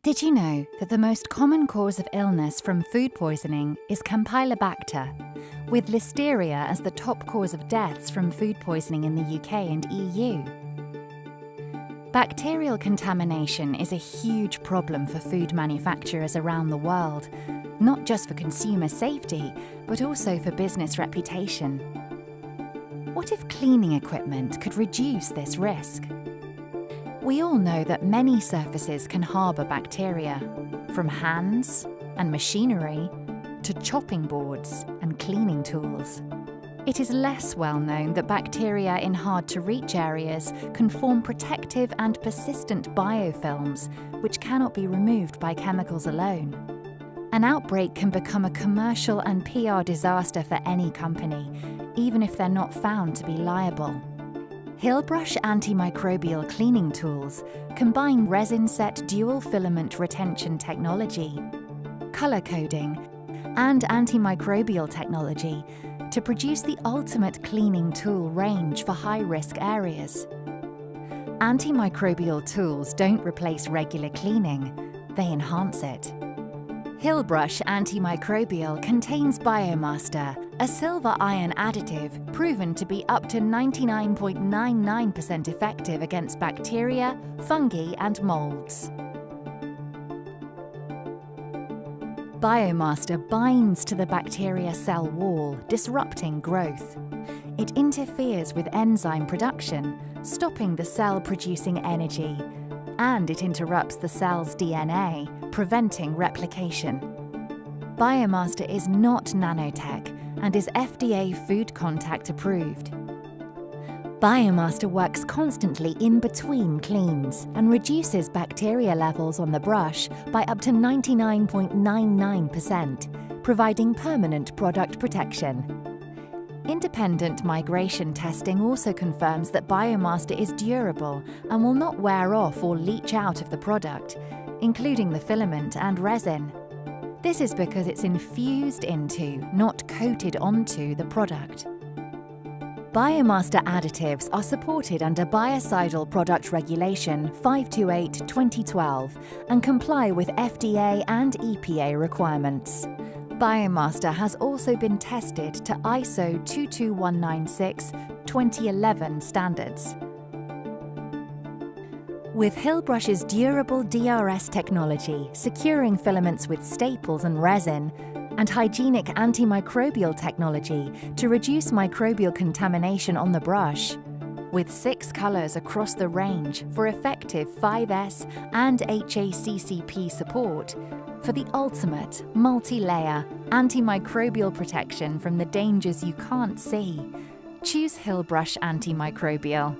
Did you know that the most common cause of illness from food poisoning is Campylobacter, with Listeria as the top cause of deaths from food poisoning in the UK and EU? Bacterial contamination is a huge problem for food manufacturers around the world, not just for consumer safety, but also for business reputation. What if cleaning equipment could reduce this risk? We all know that many surfaces can harbour bacteria, from hands and machinery to chopping boards and cleaning tools. It is less well known that bacteria in hard-to-reach areas can form protective and persistent biofilms, which cannot be removed by chemicals alone. An outbreak can become a commercial and PR disaster for any company, even if they're not found to be liable. Hillbrush Antimicrobial cleaning tools combine resin-set dual filament retention technology, colour coding, and antimicrobial technology to produce the ultimate cleaning tool range for high-risk areas. Antimicrobial tools don't replace regular cleaning, they enhance it. Hillbrush Antimicrobial contains Biomaster, a silver iron additive proven to be up to 99.99% effective against bacteria, fungi, and moulds. Biomaster binds to the bacteria cell wall, disrupting growth. It interferes with enzyme production, stopping the cell producing energy, and it interrupts the cell's DNA, preventing replication. Biomaster is not nanotech and is FDA Food Contact approved. Biomaster works constantly in between cleans and reduces bacteria levels on the brush by up to 99.99%, providing permanent product protection. Independent migration testing also confirms that Biomaster is durable and will not wear off or leach out of the product, including the filament and resin. This is because it's infused into, not coated onto, the product. Biomaster additives are supported under Biocidal Product Regulation 528/2012 and comply with FDA and EPA requirements. Biomaster has also been tested to ISO 22196:2011 standards. With Hillbrush's durable DRS technology, securing filaments with staples and resin, and hygienic antimicrobial technology to reduce microbial contamination on the brush, with 6 colours across the range for effective 5S and HACCP support, for the ultimate multi-layer antimicrobial protection from the dangers you can't see, choose Hillbrush Antimicrobial.